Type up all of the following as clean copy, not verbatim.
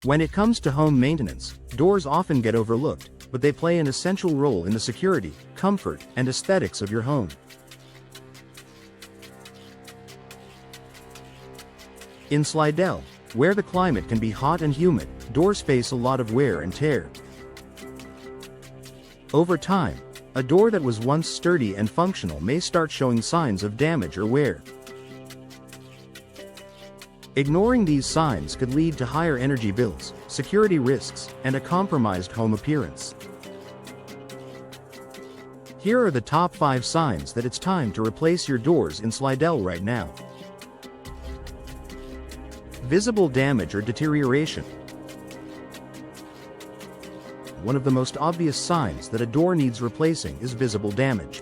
When it comes to home maintenance, doors often get overlooked, but they play an essential role in the security, comfort, and aesthetics of your home. In Slidell, where the climate can be hot and humid, doors face a lot of wear and tear. Over time, a door that was once sturdy and functional may start showing signs of damage or wear. Ignoring these signs could lead to higher energy bills, security risks, and a compromised home appearance. Here are the top 5 signs that it's time to replace your doors in Slidell right now. Visible damage or deterioration. One of the most obvious signs that a door needs replacing is visible damage.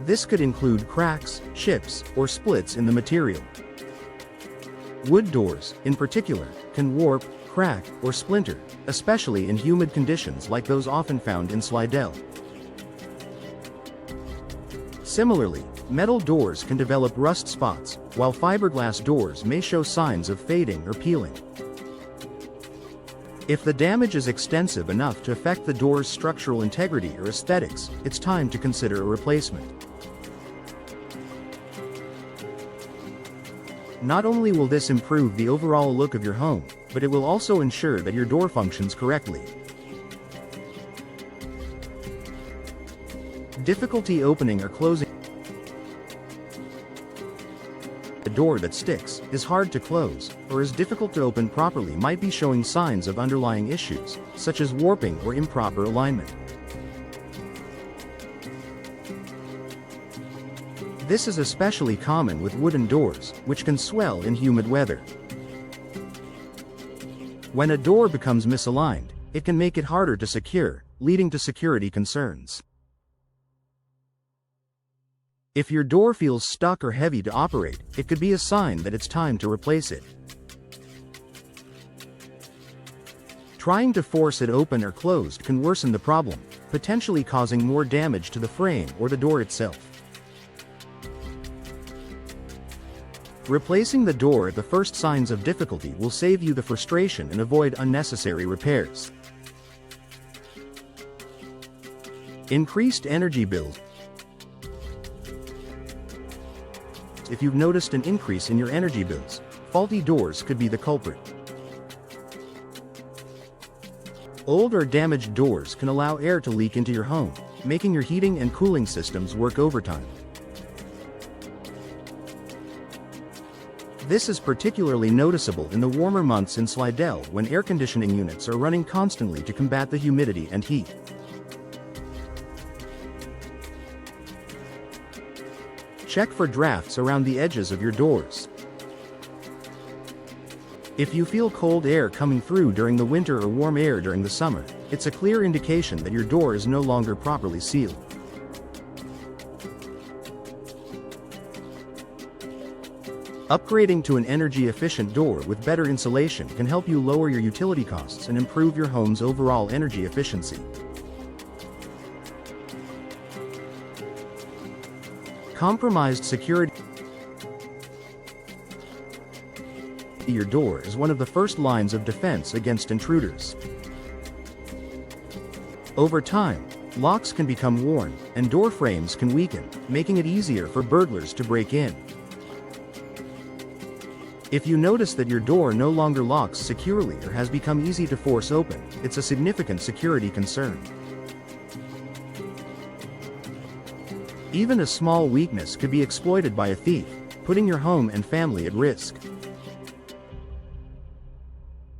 This could include cracks, chips, or splits in the material. Wood doors, in particular, can warp, crack, or splinter, especially in humid conditions like those often found in Slidell. Similarly, metal doors can develop rust spots, while fiberglass doors may show signs of fading or peeling. If the damage is extensive enough to affect the door's structural integrity or aesthetics, it's time to consider a replacement. Not only will this improve the overall look of your home, but it will also ensure that your door functions correctly. Difficulty opening or closing. A door that sticks, is hard to close, or is difficult to open properly might be showing signs of underlying issues, such as warping or improper alignment. This is especially common with wooden doors, which can swell in humid weather. When a door becomes misaligned, it can make it harder to secure, leading to security concerns. If your door feels stuck or heavy to operate, it could be a sign that it's time to replace it. Trying to force it open or closed can worsen the problem, potentially causing more damage to the frame or the door itself. Replacing the door at the first signs of difficulty will save you the frustration and avoid unnecessary repairs. Increased energy bills. If you've noticed an increase in your energy bills, faulty doors could be the culprit. Old or damaged doors can allow air to leak into your home, making your heating and cooling systems work overtime. This is particularly noticeable in the warmer months in Slidell when air conditioning units are running constantly to combat the humidity and heat. Check for drafts around the edges of your doors. If you feel cold air coming through during the winter or warm air during the summer, it's a clear indication that your door is no longer properly sealed. Upgrading to an energy-efficient door with better insulation can help you lower your utility costs and improve your home's overall energy efficiency. Compromised security. Your door is one of the first lines of defense against intruders. Over time, locks can become worn, and door frames can weaken, making it easier for burglars to break in. If you notice that your door no longer locks securely or has become easy to force open, it's a significant security concern. Even a small weakness could be exploited by a thief, putting your home and family at risk.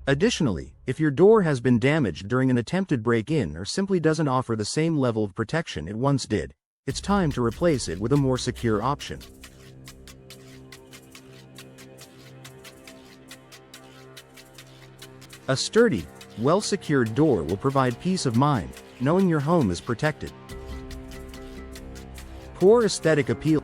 Additionally, if your door has been damaged during an attempted break-in or simply doesn't offer the same level of protection it once did, it's time to replace it with a more secure option. A sturdy, well-secured door will provide peace of mind, knowing your home is protected. Poor aesthetic appeal.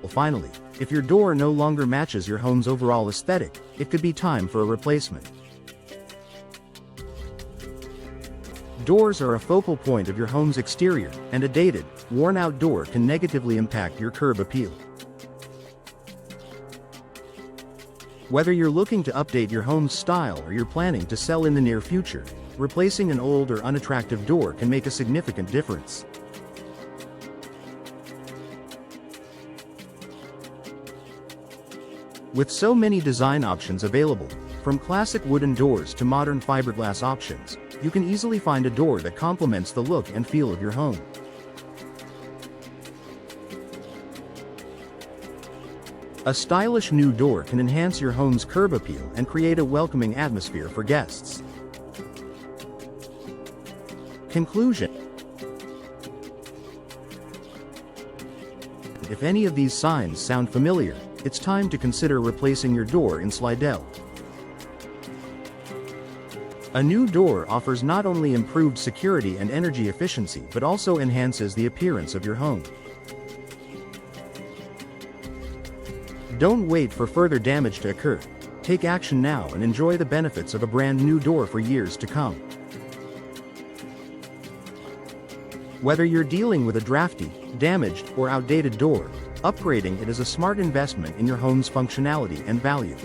Finally, if your door no longer matches your home's overall aesthetic, it could be time for a replacement. Doors are a focal point of your home's exterior, and a dated, worn-out door can negatively impact your curb appeal. Whether you're looking to update your home's style or you're planning to sell in the near future, replacing an old or unattractive door can make a significant difference. With so many design options available, from classic wooden doors to modern fiberglass options, you can easily find a door that complements the look and feel of your home. A stylish new door can enhance your home's curb appeal and create a welcoming atmosphere for guests. Conclusion: if any of these signs sound familiar, it's time to consider replacing your door in Slidell. A new door offers not only improved security and energy efficiency but also enhances the appearance of your home. Don't wait for further damage to occur. Take action now and enjoy the benefits of a brand new door for years to come. Whether you're dealing with a drafty, damaged, or outdated door, upgrading it is a smart investment in your home's functionality and value.